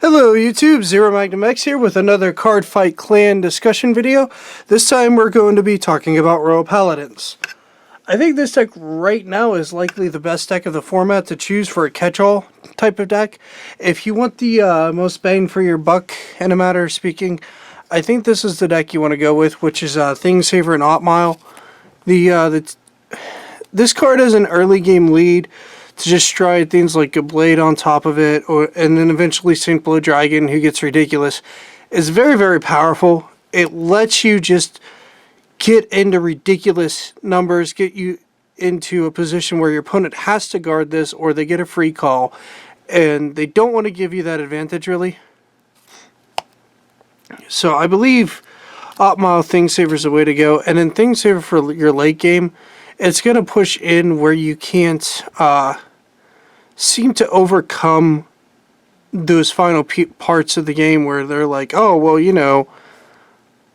Hello YouTube, ZeroMagnumX here with another Cardfight clan discussion video. This time we're going to be talking about Royal Paladins. I think this deck right now is likely the best deck of the format to choose for a catch-all type of deck. If you want the most bang for your buck in a matter of speaking, I think this is the deck you want to go with, which is Thingsaver and Opmile. This card has an early game lead to just stride things like a Blade on top of it, and then eventually Sink Below Dragon, who gets ridiculous. It's very, very powerful. It lets you just get into ridiculous numbers, get you into a position where your opponent has to guard this, or they get a free call, and they don't want to give you that advantage, really. So I believe Opmile Thingsaver is the way to go, and then Thingsaver for your late game, it's going to push in where you can't seem to overcome those final parts of the game where they're like, oh, well, you know,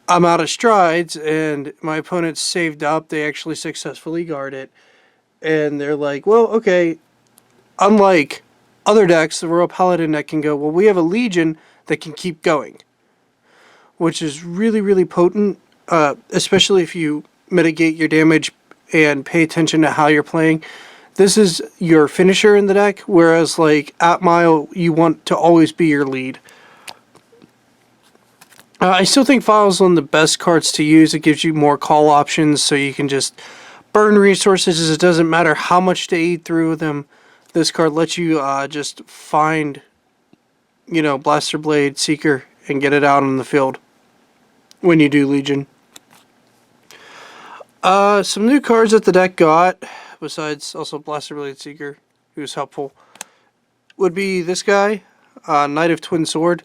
I'm out of strides and my opponent's saved up. They actually successfully guard it. And they're like, well, okay, unlike other decks, the Royal Paladin deck can go, well, we have a Legion that can keep going, which is really, really potent, especially if you mitigate your damage and pay attention to how you're playing. This is your finisher in the deck, whereas like Opmile, you want to always be your lead. I still think File's one of the best cards to use. It gives you more call options, so you can just burn resources. It doesn't matter how much to eat through them. This card lets you just find, you know, Blaster Blade, Seeker, and get it out on the field when you do Legion. Some new cards that the deck got, besides also Blaster Blade Seeker, who's helpful, would be this guy, Knight of Twin Sword.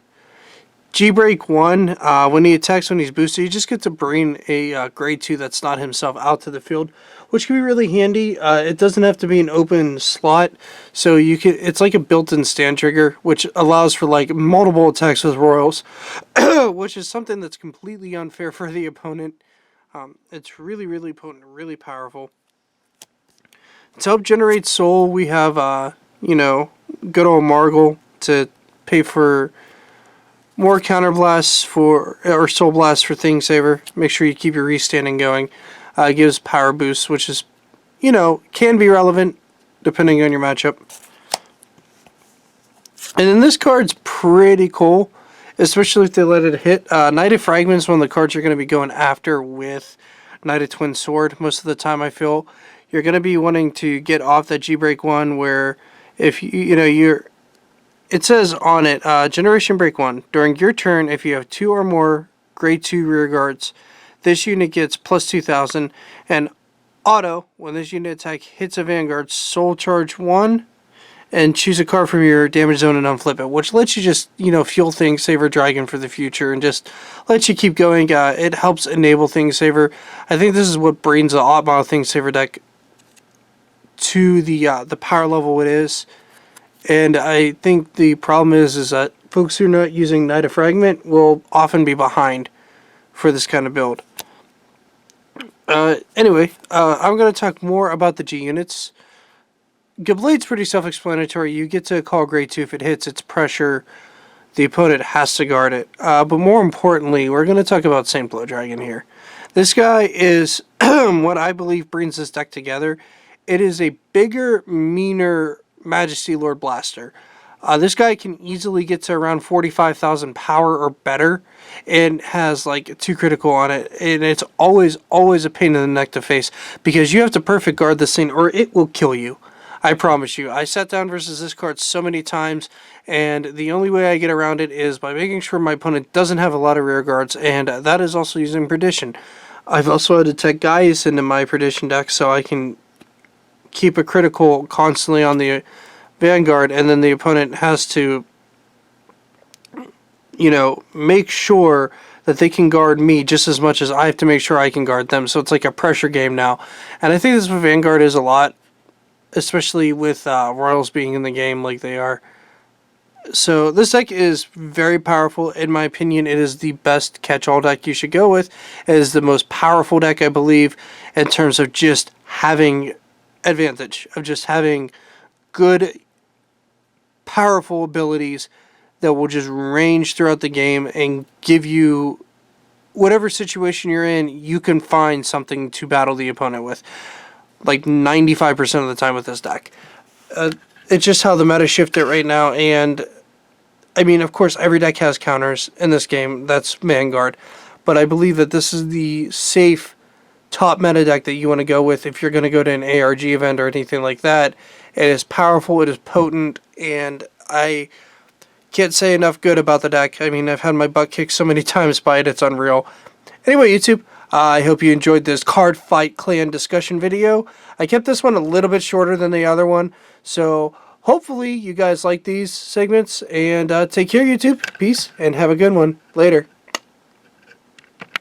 G-Break 1, when he attacks when he's boosted, you just get to bring a grade 2 that's not himself out to the field, which can be really handy. It doesn't have to be an open slot, so you can. It's like a built-in stand trigger, which allows for like multiple attacks with Royals, which is something that's completely unfair for the opponent. It's really, really potent, really powerful. To help generate soul, we have, you know, good old Margle to pay for more counterblasts or soul blasts for Thingsaver. Make sure you keep your restanding going. It gives power boosts, which is, you know, can be relevant depending on your matchup. And then this card's pretty cool, especially if they let it hit. Knight of Fragments is one of the cards you're going to be going after with Knight of Twin Sword most of the time, I feel. You're going to be wanting to get off that G-Break 1 where if it says on it, Generation Break 1, during your turn, if you have 2 or more grade 2 rear guards, this unit gets plus 2,000, and auto, when this unit attack hits a Vanguard, Soul Charge 1, and choose a card from your damage zone and unflip it, which lets you just, you know, fuel Thingsaver Dragon for the future and just lets you keep going. It helps enable Thingsaver. I think this is what brings the Opmile Thingsaver deck to the power level it is. And I think the problem is that folks who are not using Knight of Fragment will often be behind for this kind of build. Anyway, I'm going to talk more about the G units. Blade's pretty self-explanatory. You get to call grade 2 if it hits its pressure. The opponent has to guard it. But more importantly, we're going to talk about Sink Below Dragon here. This guy is what I believe brings this deck together. It is a bigger, meaner Majesty Lord Blaster. This guy can easily get to around 45,000 power or better and has like 2 critical on it, and it's always a pain in the neck to face because you have to perfect guard this thing or it will kill you. I promise you. I sat down versus this card so many times, and the only way I get around it is by making sure my opponent doesn't have a lot of rear guards, and that is also using Perdition. I've also had to tech Gaius into my Perdition deck so I can keep a critical constantly on the Vanguard, and then the opponent has to, you know, make sure that they can guard me just as much as I have to make sure I can guard them. So it's like a pressure game now. And I think this is what Vanguard is a lot, especially with Royals being in the game like they are. So this deck is very powerful. In my opinion, it is the best catch-all deck you should go with. It is the most powerful deck, I believe, in terms of just having advantage, of just having good, powerful abilities that will just range throughout the game and give you whatever situation you're in, you can find something to battle the opponent with. Like 95% of the time with this deck. It's just how the meta shifted right now, and I mean, of course, every deck has counters in this game. That's Vanguard. But I believe that this is the safe top meta deck that you want to go with if you're going to go to an ARG event or anything like that. It is powerful, it is potent, and I can't say enough good about the deck. I mean, I've had my butt kicked so many times by it, it's unreal. Anyway, YouTube, I hope you enjoyed this Cardfight clan discussion video. I kept this one a little bit shorter than the other one, so hopefully you guys like these segments, and take care, YouTube. Peace, and have a good one. Later.